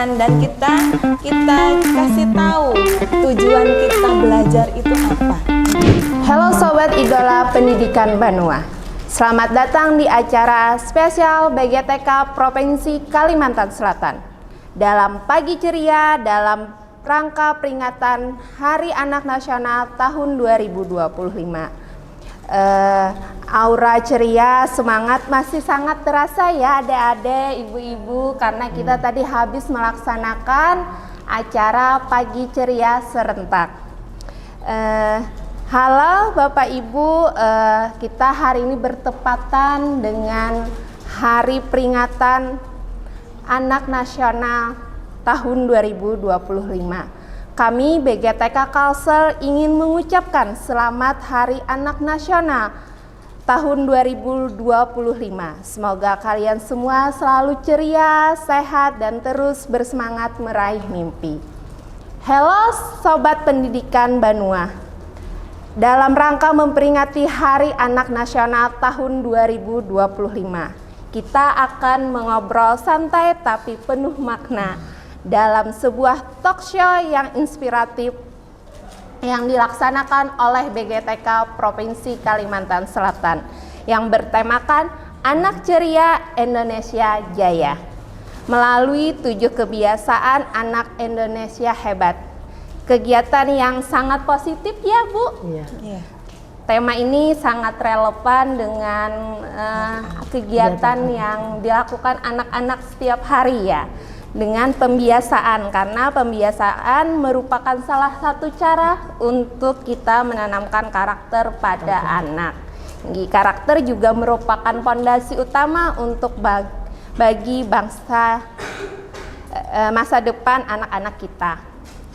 Dan kita kasih tahu tujuan kita belajar itu apa. Halo Sobat Idola Pendidikan Banua. Selamat datang di acara spesial BGTK Provinsi Kalimantan Selatan. Dalam pagi ceria dalam rangka peringatan Hari Anak Nasional tahun 2025. Aura ceria, semangat masih sangat terasa ya adik-adik, ibu-ibu, karena kita tadi habis melaksanakan acara pagi ceria serentak. Halo Bapak Ibu, kita hari ini bertepatan dengan hari peringatan Anak Nasional tahun 2025. Kami BGTK Kalsel ingin mengucapkan selamat Hari Anak Nasional tahun 2025. Semoga kalian semua selalu ceria, sehat, dan terus bersemangat meraih mimpi. Halo Sobat Pendidikan Banua. Dalam rangka memperingati Hari Anak Nasional tahun 2025, kita akan mengobrol santai tapi penuh makna dalam sebuah talk show yang inspiratif yang dilaksanakan oleh BGTK Provinsi Kalimantan Selatan yang bertemakan Anak Ceria Indonesia Jaya melalui 7 kebiasaan anak Indonesia hebat. Kegiatan yang sangat positif ya Bu. Iya. Tema ini sangat relevan dengan kegiatan yang dilakukan anak-anak setiap hari ya. Dengan pembiasaan, karena pembiasaan merupakan salah satu cara untuk kita menanamkan karakter pada anak. Karakter juga merupakan fondasi utama untuk bagi bangsa masa depan anak-anak kita.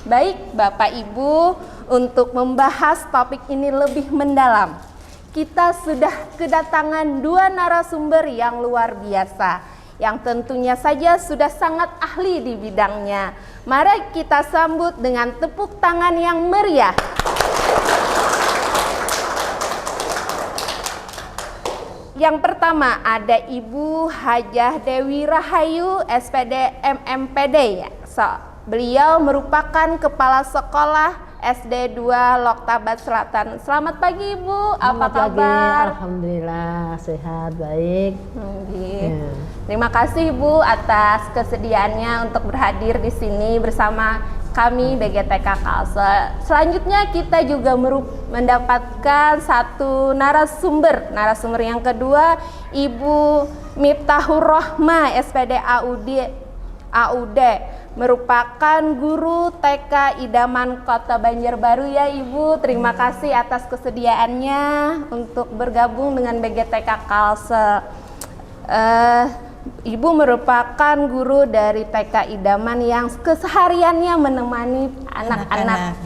Baik Bapak Ibu, untuk membahas topik ini lebih mendalam, kita sudah kedatangan 2 narasumber yang luar biasa yang tentunya saja sudah sangat ahli di bidangnya. Mari kita sambut dengan tepuk tangan yang meriah. Yang pertama ada Ibu Hajah Dewi Rahayu, SPD MMPD ya. Beliau merupakan Kepala Sekolah SD 2 Loktabat Selatan. Selamat pagi Ibu, apa kabar? Alhamdulillah sehat, baik. Ya. Terima kasih Bu atas kesediaannya untuk berhadir di sini bersama kami BGTK Kalsel. Selanjutnya kita juga mendapatkan satu narasumber yang kedua, Ibu Miftahur Rohma SPD AUD, merupakan guru TK Idaman Kota Banjarbaru ya Ibu. Terima kasih atas kesediaannya untuk bergabung dengan BGTK Kalsel. Ibu merupakan guru dari TK Idaman yang kesehariannya menemani anak-anak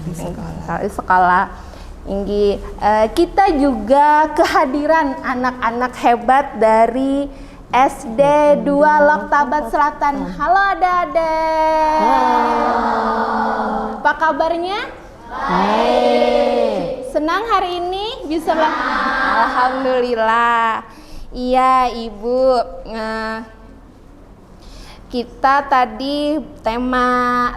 di sekolah. Kita juga kehadiran anak-anak hebat dari SD 2 Loktabat Selatan. Halo adik-adik. Apa kabarnya? Baik. Senang hari ini bisa Alhamdulillah. Iya Ibu, kita tadi tema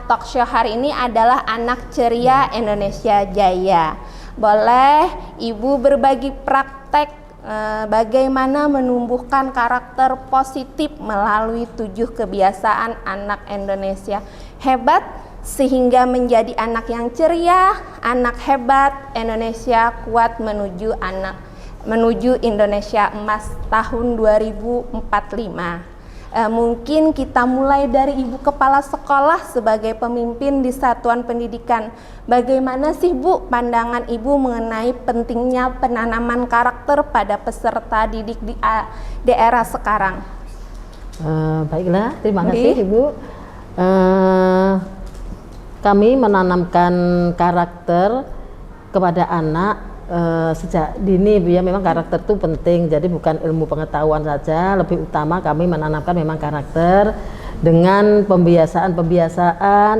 talk show hari ini adalah Anak Ceria Indonesia Jaya. Boleh Ibu berbagi praktek bagaimana menumbuhkan karakter positif melalui 7 kebiasaan anak Indonesia hebat sehingga menjadi anak yang ceria, anak hebat Indonesia kuat menuju Indonesia Emas tahun 2045. Mungkin kita mulai dari Ibu Kepala Sekolah sebagai pemimpin di satuan pendidikan. Bagaimana sih Bu pandangan Ibu mengenai pentingnya penanaman karakter pada peserta didik di era sekarang? Baiklah, terima kasih Ibu. Kami menanamkan karakter kepada anak sejak dini Bu ya. Memang karakter itu penting, jadi bukan ilmu pengetahuan saja, lebih utama kami menanamkan memang karakter dengan pembiasaan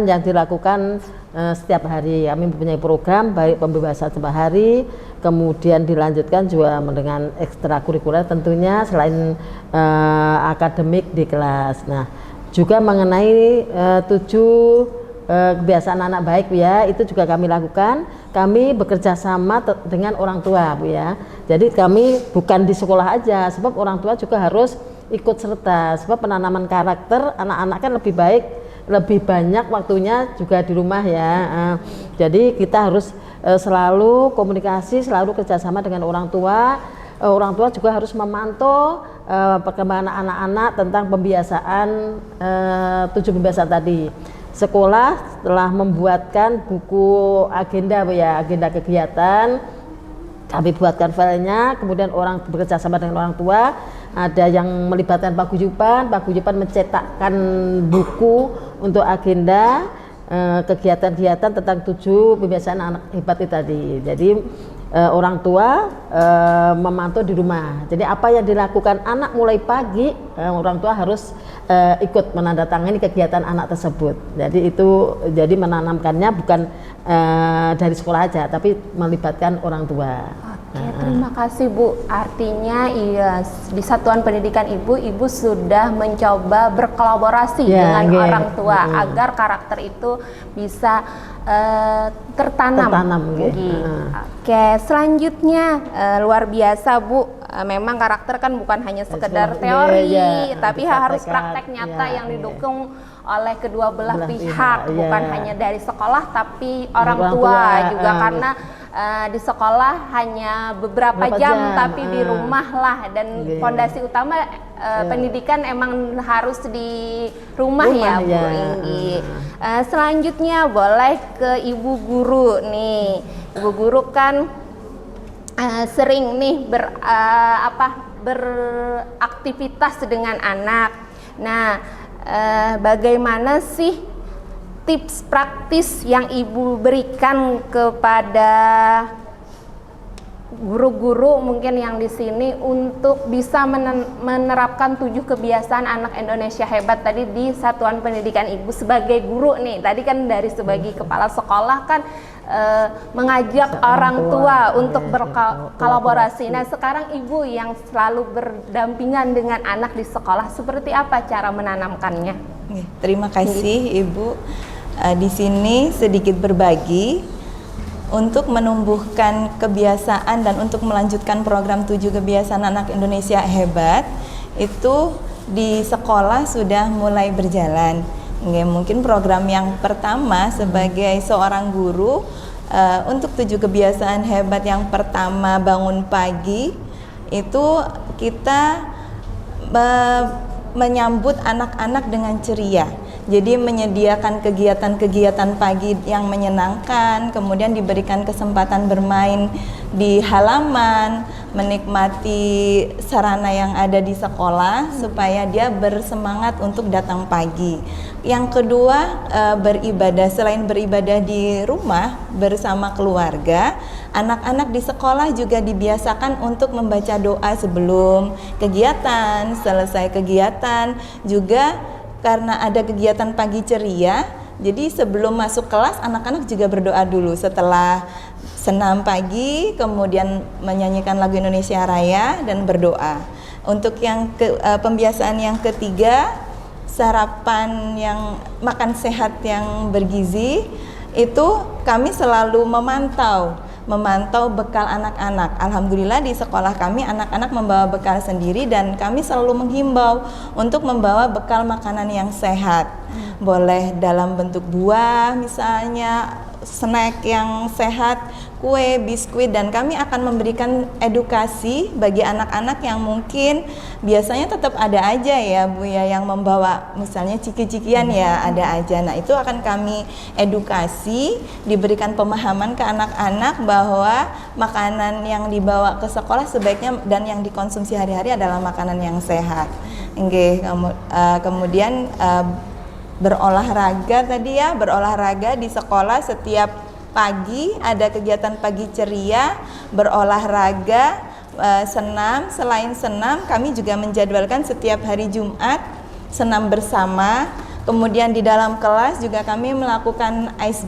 yang dilakukan setiap hari. Kami mempunyai program baik pembebasan sehari, kemudian dilanjutkan juga dengan ekstrakurikuler tentunya selain akademik di kelas. Nah, Juga mengenai 7 kebiasaan anak baik Bu ya, itu juga kami lakukan. Kami bekerja sama dengan orang tua Bu ya. Jadi kami bukan di sekolah aja, sebab orang tua juga harus ikut serta. Sebab penanaman karakter anak-anak kan lebih baik, lebih banyak waktunya juga di rumah ya. Jadi kita harus selalu komunikasi, selalu kerjasama dengan orang tua. Orang tua juga harus memantau perkembangan anak-anak tentang pembiasaan 7 kebiasaan tadi. Sekolah telah membuatkan buku agenda Bu ya, agenda kegiatan. Kami buatkan filenya, kemudian orang bekerja sama dengan orang tua. Ada yang melibatkan paguyuban mencetakkan buku untuk agenda kegiatan-kegiatan tentang 7 kebiasaan anak hebat itu tadi. Jadi orang tua memantau di rumah. Jadi apa yang dilakukan anak mulai pagi, orang tua harus ikut menandatangani kegiatan anak tersebut. Jadi itu jadi menanamkannya bukan dari sekolah aja, tapi melibatkan orang tua. Oke, terima kasih Bu. Artinya iya, di Satuan Pendidikan Ibu sudah mencoba berkolaborasi dengan orang tua agar karakter itu bisa tertanam. Oke, selanjutnya luar biasa Bu. Memang karakter kan bukan hanya sekedar teori, tapi harus praktek nyata yang didukung oleh kedua belah pihak, bukan hanya dari sekolah tapi orang tua juga, karena di sekolah hanya beberapa jam, tapi di rumah lah, dan fondasi utama pendidikan emang harus di rumah ya Bu Inggi. Selanjutnya boleh ke Ibu Guru nih. Ibu Guru kan sering nih beraktivitas dengan anak. Nah, bagaimana sih tips praktis yang Ibu berikan kepada guru-guru mungkin yang di sini untuk bisa menerapkan 7 kebiasaan anak Indonesia hebat tadi di Satuan Pendidikan Ibu sebagai guru nih? Tadi kan dari sebagai kepala sekolah kan mengajak orang tua untuk berkolaborasi. Nah, sekarang Ibu yang selalu berdampingan dengan anak di sekolah, seperti apa cara menanamkannya? Terima kasih Ibu. Di sini sedikit berbagi untuk menumbuhkan kebiasaan dan untuk melanjutkan program 7 kebiasaan anak Indonesia hebat. Itu di sekolah sudah mulai berjalan. Mungkin program yang pertama sebagai seorang guru, untuk 7 kebiasaan hebat yang pertama, bangun pagi, itu kita menyambut anak-anak dengan ceria. Jadi menyediakan kegiatan-kegiatan pagi yang menyenangkan, kemudian diberikan kesempatan bermain di halaman, menikmati sarana yang ada di sekolah supaya dia bersemangat untuk datang pagi. Yang kedua, beribadah. Selain beribadah di rumah bersama keluarga, anak-anak di sekolah juga dibiasakan untuk membaca doa sebelum kegiatan, selesai kegiatan. Juga karena ada kegiatan pagi ceria, jadi sebelum masuk kelas anak-anak juga berdoa dulu setelah senam pagi, kemudian menyanyikan lagu Indonesia Raya dan berdoa. Untuk yang pembiasaan yang ketiga, sarapan yang makan sehat yang bergizi, itu kami selalu memantau bekal anak-anak. Alhamdulillah di sekolah kami anak-anak membawa bekal sendiri dan kami selalu menghimbau untuk membawa bekal makanan yang sehat. Boleh dalam bentuk buah misalnya, snack yang sehat, kue, biskuit, dan kami akan memberikan edukasi bagi anak-anak yang mungkin biasanya tetap ada aja ya Bu ya yang membawa misalnya ciki-cikian ya ada aja. Nah, itu akan kami edukasi, diberikan pemahaman ke anak-anak bahwa makanan yang dibawa ke sekolah sebaiknya dan yang dikonsumsi hari-hari adalah makanan yang sehat. Kemudian berolahraga tadi ya, berolahraga di sekolah setiap pagi ada kegiatan pagi ceria, berolahraga, senam. Selain senam, kami juga menjadwalkan setiap hari Jumat senam bersama. Kemudian di dalam kelas juga kami melakukan ice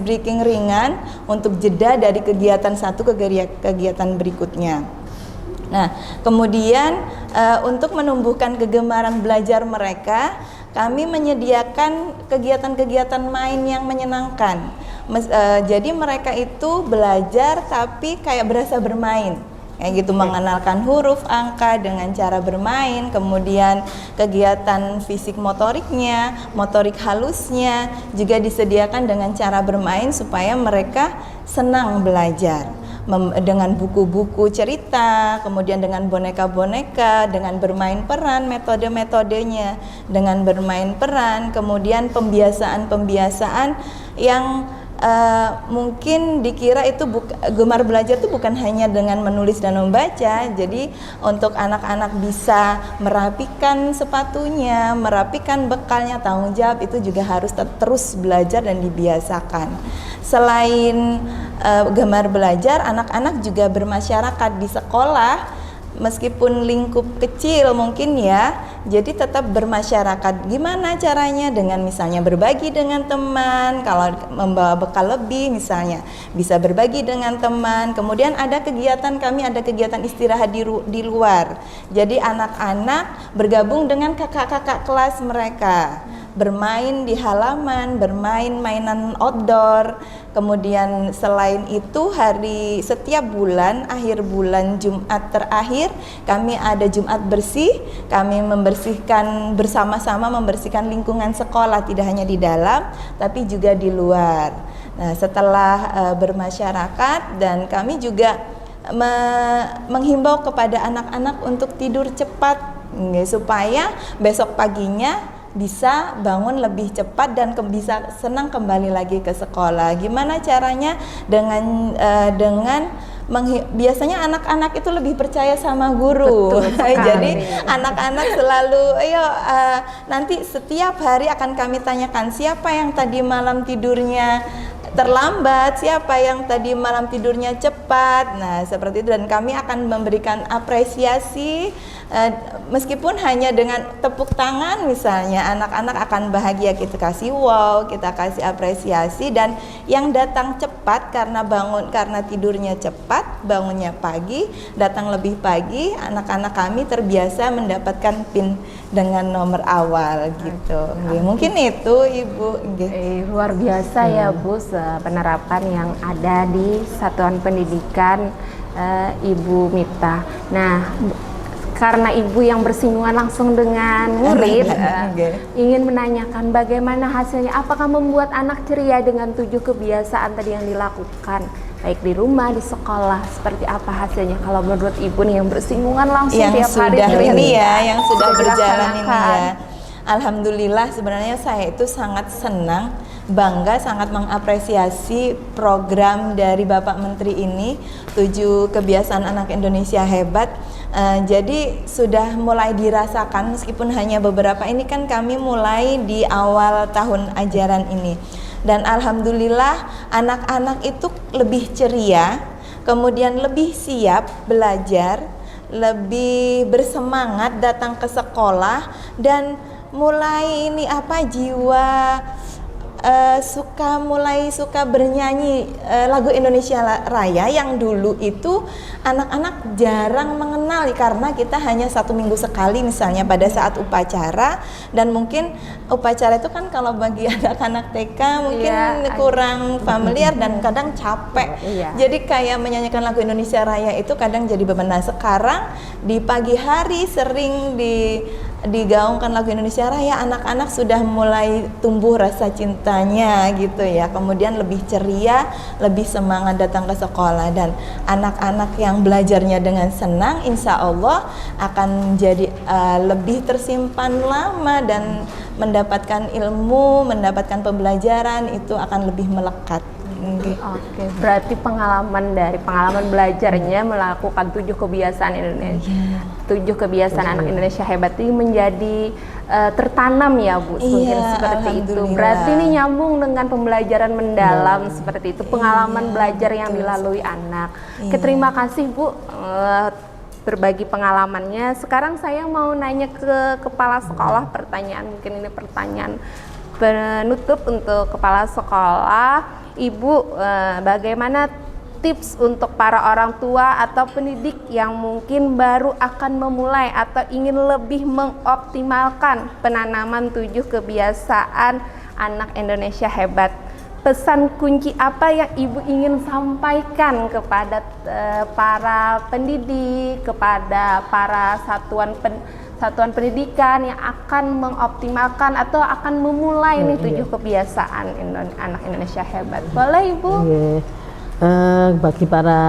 breaking ringan untuk jeda dari kegiatan satu ke kegiatan berikutnya. Nah, kemudian untuk menumbuhkan kegemaran belajar mereka, kami menyediakan kegiatan-kegiatan main yang menyenangkan. Jadi mereka itu belajar tapi kayak berasa bermain. Kayak gitu, mengenalkan huruf, angka dengan cara bermain, kemudian kegiatan fisik motoriknya, motorik halusnya juga disediakan dengan cara bermain supaya mereka senang belajar. Dengan buku-buku cerita, kemudian dengan boneka-boneka, dengan bermain peran, metode-metodenya, dengan bermain peran, kemudian pembiasaan-pembiasaan yang mungkin dikira itu gemar belajar itu bukan hanya dengan menulis dan membaca. Jadi untuk anak-anak bisa merapikan sepatunya, merapikan bekalnya, tanggung jawab itu juga harus terus belajar dan dibiasakan. Selain gemar belajar, anak-anak juga bermasyarakat di sekolah. Meskipun lingkup kecil mungkin ya, jadi tetap bermasyarakat. Gimana caranya? Dengan misalnya berbagi dengan teman, kalau membawa bekal lebih misalnya bisa berbagi dengan teman. Kemudian kami ada kegiatan istirahat di luar. Jadi anak-anak bergabung dengan kakak-kakak kelas mereka, bermain di halaman, bermain mainan outdoor. Kemudian selain itu setiap bulan, akhir bulan Jumat terakhir kami ada Jumat bersih. Kami membersihkan bersama-sama, membersihkan lingkungan sekolah, tidak hanya di dalam tapi juga di luar. Nah, setelah bermasyarakat, dan kami juga menghimbau kepada anak-anak untuk tidur cepat supaya besok paginya bisa bangun lebih cepat dan bisa senang kembali lagi ke sekolah. Gimana caranya? Biasanya anak-anak itu lebih percaya sama guru. Jadi anak-anak selalu, nanti setiap hari akan kami tanyakan siapa yang tadi malam tidurnya terlambat, siapa yang tadi malam tidurnya cepat. Nah, seperti itu, dan kami akan memberikan apresiasi meskipun hanya dengan tepuk tangan misalnya, anak-anak akan bahagia. Kita kasih wow, kita kasih apresiasi. Dan yang datang cepat karena tidurnya cepat, bangunnya pagi, datang lebih pagi, anak-anak kami terbiasa mendapatkan PIN dengan nomor awal gitu. Mungkin itu Ibu. Luar biasa ya Bu, penerapan yang ada di Satuan Pendidikan Ibu Miftah. Nah, karena Ibu yang bersinggungan langsung dengan murid, ingin menanyakan bagaimana hasilnya, apakah membuat anak ceria dengan 7 kebiasaan tadi yang dilakukan, baik di rumah, di sekolah, seperti apa hasilnya kalau menurut Ibu nih yang bersinggungan langsung yang tiap hari yang sudah berjalan ini ya. Alhamdulillah, sebenarnya saya itu sangat senang, bangga, sangat mengapresiasi program dari Bapak Menteri ini, 7 kebiasaan anak Indonesia hebat. Jadi sudah mulai dirasakan, meskipun hanya beberapa. Ini kan kami mulai di awal tahun ajaran ini, dan alhamdulillah anak-anak itu lebih ceria, kemudian lebih siap belajar, lebih bersemangat datang ke sekolah, dan mulai jiwa mulai suka bernyanyi lagu Indonesia Raya yang dulu itu anak-anak jarang mengenal, karena kita hanya 1 minggu sekali misalnya pada saat upacara, dan mungkin upacara itu kan kalau bagi anak-anak TK mungkin kurang familiar dan kadang capek. Jadi kayak menyanyikan lagu Indonesia Raya itu kadang jadi beban. Nah, sekarang di pagi hari sering digaungkan lagu Indonesia Raya, anak-anak sudah mulai tumbuh rasa cintanya gitu ya, kemudian lebih ceria, lebih semangat datang ke sekolah. Dan anak-anak yang belajarnya dengan senang, insya Allah akan jadi lebih tersimpan lama, dan mendapatkan ilmu, mendapatkan pembelajaran itu akan lebih melekat. Oke, berarti pengalaman belajarnya melakukan 7 kebiasaan Indonesia, 7 kebiasaan anak Indonesia hebat ini menjadi tertanam ya Bu, mungkin seperti itu. Berarti ini nyambung dengan pembelajaran mendalam seperti itu, pengalaman belajar yang dilalui anak. Terima kasih Bu berbagi pengalamannya. Sekarang saya mau nanya ke kepala sekolah, mungkin ini pertanyaan penutup untuk kepala sekolah. Ibu, bagaimana tips untuk para orang tua atau pendidik yang mungkin baru akan memulai atau ingin lebih mengoptimalkan penanaman 7 kebiasaan anak Indonesia hebat. Pesan kunci apa yang Ibu ingin sampaikan kepada para pendidik, kepada para satuan pendidikan yang akan mengoptimalkan atau akan memulai nih 7 kebiasaan anak Indonesia hebat? Boleh Ibu? Bagi para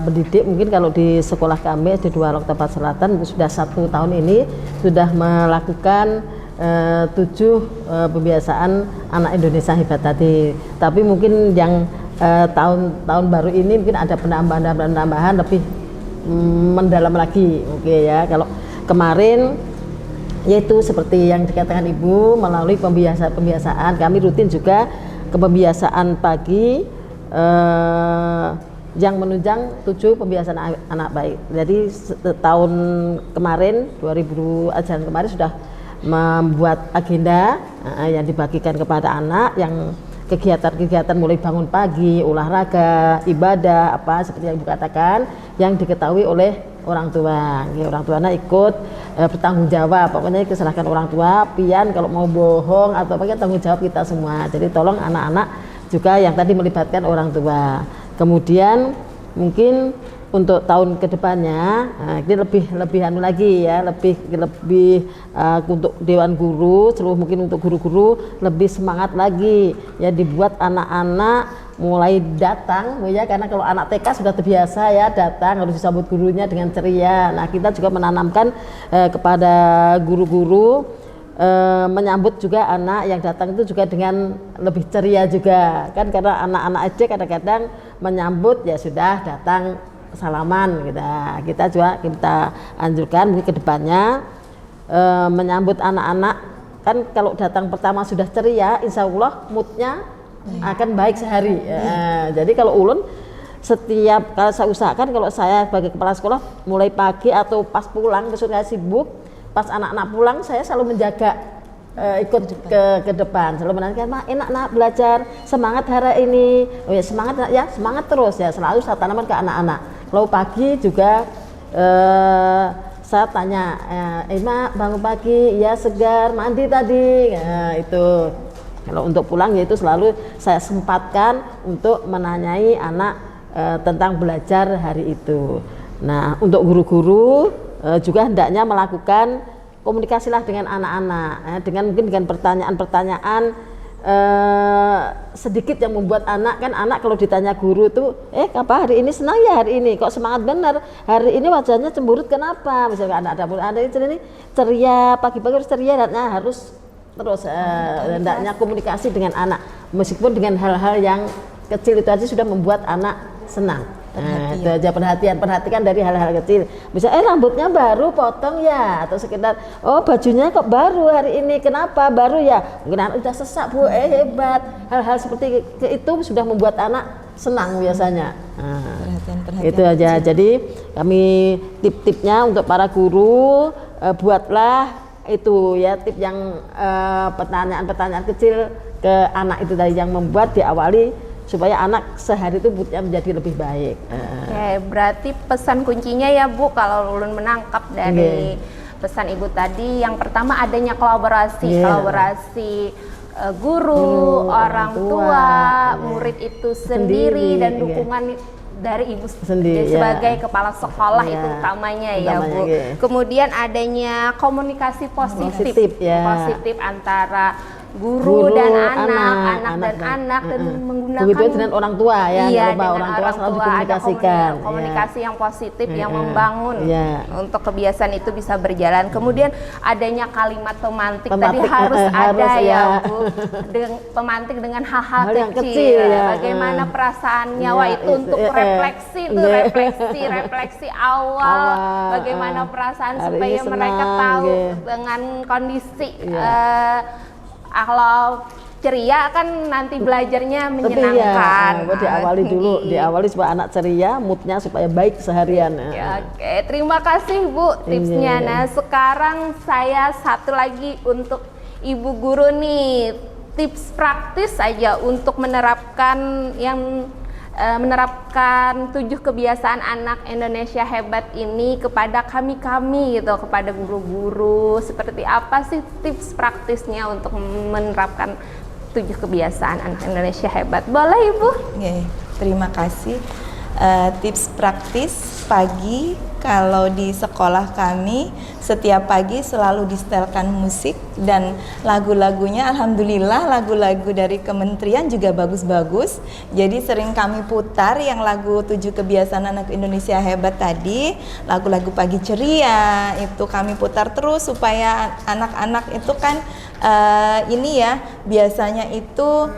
pendidik, mungkin kalau di sekolah kami di 2 Loktapat Selatan sudah 1 tahun ini sudah melakukan 7 pembiasaan anak Indonesia hebat tadi. Tapi mungkin yang tahun baru ini mungkin ada penambahan lebih mendalam lagi. Oke ya, kalau kemarin yaitu seperti yang dikatakan Ibu, melalui pembiasaan kami rutin juga ke pembiasaan pagi yang menunjang 7 pembiasaan anak baik. Jadi tahun kemarin 2000 ajaran kemarin sudah membuat agenda yang dibagikan kepada anak, yang kegiatan-kegiatan mulai bangun pagi, olahraga, ibadah, apa seperti yang Ibu katakan, yang diketahui oleh orang tua. Orang tua anak ikut bertanggung jawab, pokoknya diserahkan orang tua, pian kalau mau bohong atau apa, tanggung jawab kita semua. Jadi tolong anak-anak juga yang tadi melibatkan orang tua. Kemudian mungkin untuk tahun kedepannya ini lebih anu lagi ya, lebih untuk dewan guru, seluruh mungkin untuk guru-guru lebih semangat lagi ya, dibuat anak-anak mulai datang ya, karena kalau anak TK sudah terbiasa ya datang harus disambut gurunya dengan ceria. Nah, kita juga menanamkan kepada guru-guru menyambut juga anak yang datang itu juga dengan lebih ceria juga kan, karena anak-anak aja kadang-kadang menyambut ya sudah datang salaman kita juga kita anjurkan mungkin kedepannya menyambut anak-anak kan, kalau datang pertama sudah ceria, insya Allah moodnya akan baik sehari. Jadi kalau ulun setiap kalau saya usahakan, kalau saya sebagai kepala sekolah mulai pagi atau pas pulang besok saya sibuk, pas anak-anak pulang saya selalu menjaga ikut ke depan, selalu menanyakan, "Ma, enak nak belajar, semangat hari ini." Oh ya semangat ya, semangat terus ya, selalu saya tanamkan ke anak-anak. Kalau pagi juga saya tanya, "Mak bangun pagi ya, segar, mandi tadi?" Nah, itu kalau untuk pulang yaitu selalu saya sempatkan untuk menanyai anak tentang belajar hari itu. Nah, untuk guru-guru juga hendaknya melakukan komunikasilah dengan anak-anak dengan mungkin dengan pertanyaan-pertanyaan sedikit yang membuat anak kalau ditanya guru tuh apa hari ini senang ya, hari ini kok semangat benar, hari ini wajahnya cemberut kenapa, misalnya ada ini ceria, pagi-pagi harus ceria, harus terus hendaknya komunikasi dengan anak meskipun dengan hal-hal yang kecil itu aja sudah membuat anak senang. Itu aja, perhatikan dari hal-hal kecil. Bisa rambutnya baru potong ya, atau sekedar bajunya kok baru hari ini, kenapa baru ya, mungkin anak udah sesak Bu, hebat. Hal-hal seperti itu sudah membuat anak senang biasanya. Itu aja. Jadi kami tip-tipnya untuk para guru, buatlah itu ya tip yang pertanyaan-pertanyaan kecil ke anak itu tadi yang membuat diawali supaya anak sehari itu moodnya menjadi lebih baik. Oke, berarti pesan kuncinya ya Bu, kalau ulun menangkap dari pesan Ibu tadi, yang pertama adanya kolaborasi guru, orang tua, murid itu sendiri dan dukungan dari Ibu sendiri sebagai kepala sekolah itu utamanya ya Bu. Kemudian adanya komunikasi positif antara guru dan anak dan menggunakan begitu dengan orang tua ya, orang tua selalu dikomunikasikan, komunikasi yang positif yang membangun untuk kebiasaan itu bisa berjalan. Kemudian adanya kalimat pemantik tadi harus ada ya Bu, pemantik dengan hal-hal kecil ya. Bagaimana perasaan nyawa itu untuk refleksi awal, bagaimana perasaan supaya mereka tahu dengan kondisi kalau ceria kan nanti belajarnya menyenangkan. Diawali supaya anak ceria, moodnya supaya baik seharian. Oke, terima kasih Bu tipsnya. Nah, sekarang saya satu lagi untuk Ibu Guru nih, tips praktis saja untuk menerapkan yang menerapkan 7 kebiasaan anak Indonesia hebat ini kepada kami gitu, kepada guru-guru? Seperti apa sih tips praktisnya untuk menerapkan 7 kebiasaan anak Indonesia hebat? Boleh Ibu? Oke, terima kasih. Tips praktis pagi, kalau di sekolah kami setiap pagi selalu disetelkan musik, dan lagu-lagunya alhamdulillah lagu-lagu dari kementerian juga bagus-bagus. Jadi sering kami putar yang lagu 7 kebiasaan anak Indonesia hebat tadi, lagu-lagu pagi ceria itu kami putar terus supaya anak-anak itu kan ini ya biasanya itu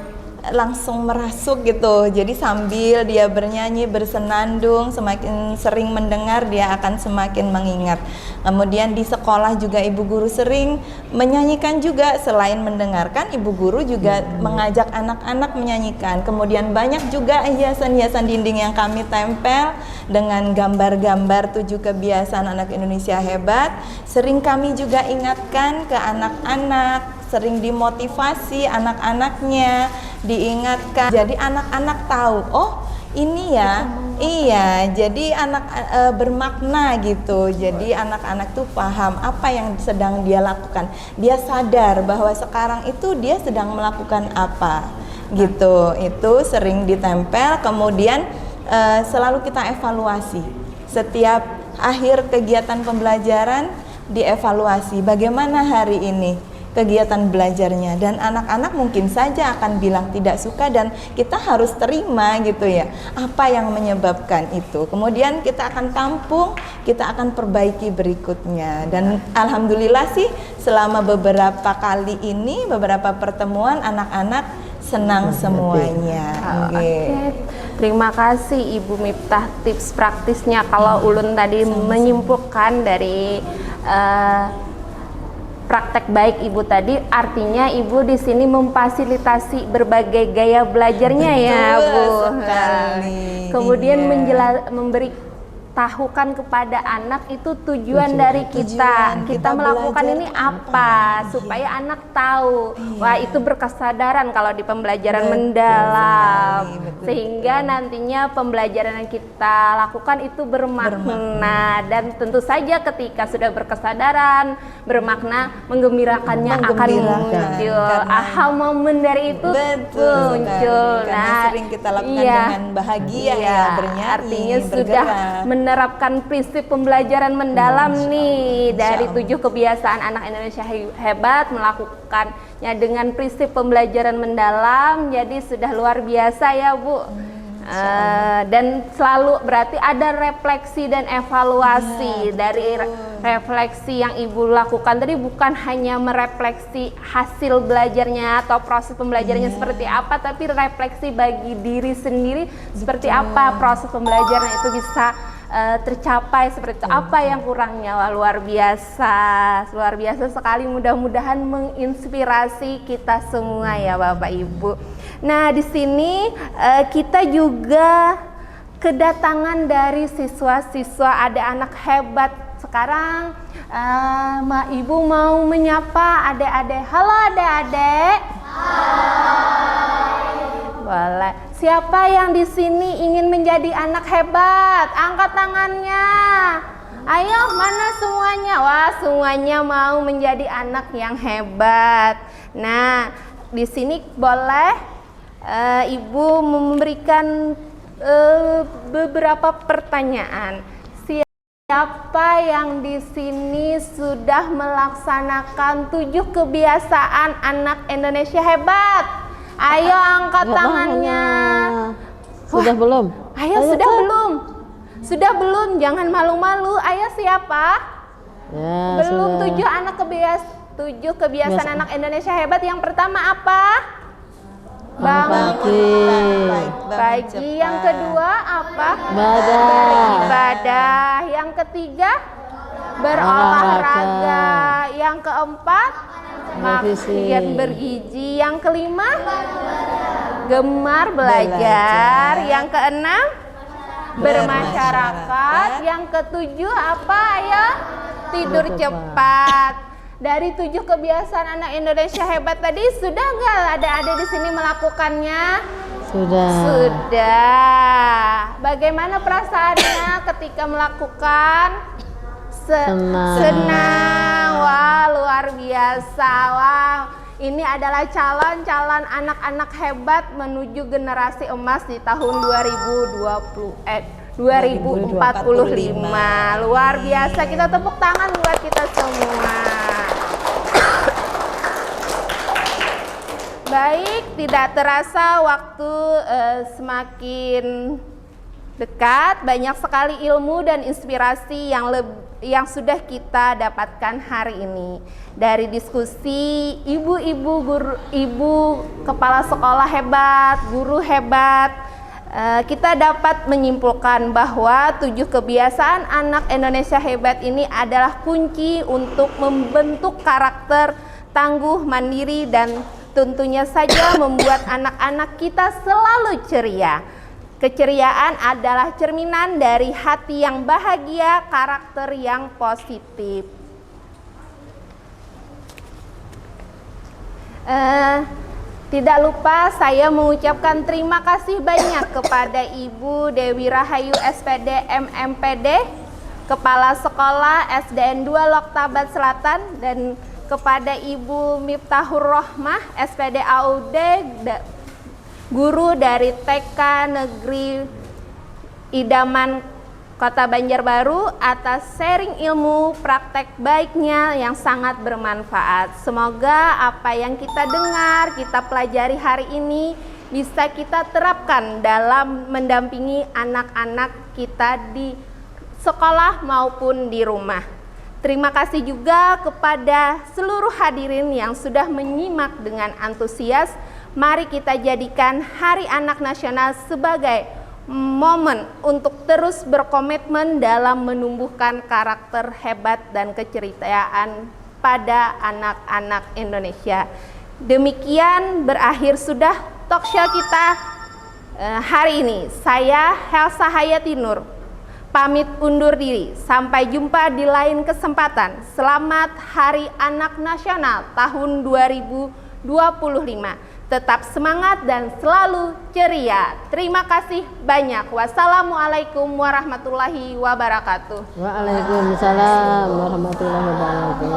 langsung merasuk gitu. Jadi sambil dia bernyanyi, bersenandung, semakin sering mendengar dia akan semakin mengingat. Kemudian di sekolah juga ibu guru sering menyanyikan juga, selain mendengarkan ibu guru juga mengajak anak-anak menyanyikan. Kemudian banyak juga hiasan-hiasan dinding yang kami tempel dengan gambar-gambar 7 kebiasaan anak Indonesia hebat. Sering kami juga ingatkan ke anak-anak, sering dimotivasi anak-anaknya, diingatkan. Jadi anak-anak tahu, oh ini ya, iya, jadi anak bermakna gitu. Jadi anak-anak tuh paham apa yang sedang dia lakukan. Dia sadar bahwa sekarang itu dia sedang melakukan apa, gitu. Itu sering ditempel. Kemudian selalu kita evaluasi. Setiap akhir kegiatan pembelajaran dievaluasi. Bagaimana hari ini kegiatan belajarnya, dan anak-anak mungkin saja akan bilang tidak suka, dan kita harus terima gitu ya apa yang menyebabkan itu. Kemudian kita akan tampung, kita akan perbaiki berikutnya. Dan alhamdulillah sih selama beberapa kali ini, beberapa pertemuan, anak-anak senang semuanya. Oke. Terima kasih Ibu Miftah tips praktisnya. Kalau Ulun tadi menyimpulkan dari praktek baik Ibu tadi, artinya Ibu di sini memfasilitasi berbagai gaya belajarnya. Betul, ya Bu sekali. Kemudian memberi tahukan kepada anak itu tujuan dari kita melakukan ini apa, supaya anak tahu. Wah, itu berkesadaran kalau di pembelajaran mendalam, sehingga nantinya pembelajaran yang kita lakukan itu bermakna. Dan tentu saja ketika sudah berkesadaran, bermakna, menggembirakannya akan muncul. Aha, momen dari itu muncul. Karena sering kita lakukan dengan bahagia, ya, bernyanyi, artinya bergerak. sudah menerapkan prinsip pembelajaran mendalam nih dari 7 kebiasaan anak Indonesia hebat, melakukannya dengan prinsip pembelajaran mendalam. Jadi sudah luar biasa ya Bu. Dan selalu berarti ada refleksi dan evaluasi. Dari refleksi yang Ibu lakukan tadi bukan hanya merefleksi hasil belajarnya atau proses pembelajarannya seperti apa, tapi refleksi bagi diri sendiri seperti apa proses pembelajaran itu bisa tercapai, seperti itu. Apa yang kurangnya? Wah, luar biasa sekali. Mudah-mudahan menginspirasi kita semua ya Bapak Ibu. Nah, di sini kita juga kedatangan dari siswa-siswa, ada anak hebat. Sekarang Ibu mau menyapa adik-adik. Halo adik-adik. Boleh. Siapa yang di sini ingin menjadi anak hebat? Angkat tangannya. Ayo, mana semuanya? Wah, semuanya mau menjadi anak yang hebat. Nah, di sini boleh Ibu memberikan beberapa pertanyaan. Siapa yang di sini sudah melaksanakan 7 kebiasaan anak Indonesia hebat? Ayo angkat tangannya. Sudah belum? Ayo, sudah belum? Sudah belum? Jangan malu-malu. Ayo, siapa? Ya, belum sudah. 7 kebiasaan anak Indonesia hebat. Yang pertama apa? Pagi. Yang kedua apa? Beribadah. Yang ketiga berolahraga. Yang keempat makan bergizi. Yang kelima gemar belajar. Yang keenam bermasyarakat. Yang ketujuh apa ya? Tidur cepat. Dari 7 kebiasaan anak Indonesia hebat tadi, sudah nggak ada di sini melakukannya? Sudah. Bagaimana perasaannya ketika melakukan? Senang. Wah, luar biasa. Wah, ini adalah calon-calon anak-anak hebat menuju generasi emas di tahun 2045. Luar biasa. Kita tepuk tangan buat kita semua. Baik, tidak terasa waktu semakin dekat. Banyak sekali ilmu dan inspirasi yang sudah kita dapatkan hari ini dari diskusi ibu-ibu guru, ibu kepala sekolah hebat, guru hebat. Kita dapat menyimpulkan bahwa 7 kebiasaan anak Indonesia hebat ini adalah kunci untuk membentuk karakter tangguh, mandiri, dan tentunya saja membuat anak-anak kita selalu ceria. Keceriaan adalah cerminan dari hati yang bahagia, karakter yang positif. Tidak lupa saya mengucapkan terima kasih banyak kepada Ibu Dewi Rahayu SPD MMPD, Kepala Sekolah SDN 2 Loktabat Selatan, dan kepada Ibu Miftahur Rohmah SPD AUD, guru dari TK Negeri Idaman Kota Banjarbaru, atas sharing ilmu praktek baiknya yang sangat bermanfaat. Semoga apa yang kita dengar, kita pelajari hari ini bisa kita terapkan dalam mendampingi anak-anak kita di sekolah maupun di rumah. Terima kasih juga kepada seluruh hadirin yang sudah menyimak dengan antusias. Mari kita jadikan Hari Anak Nasional sebagai momen untuk terus berkomitmen dalam menumbuhkan karakter hebat dan keceriaan pada anak-anak Indonesia. Demikian berakhir sudah talkshow kita hari ini. Saya Helsa Hayati Nur pamit undur diri. Sampai jumpa di lain kesempatan. Selamat Hari Anak Nasional tahun 2025. Tetap semangat dan selalu ceria. Terima kasih banyak. Wassalamualaikum warahmatullahi wabarakatuh. Waalaikumsalam warahmatullahi wabarakatuh.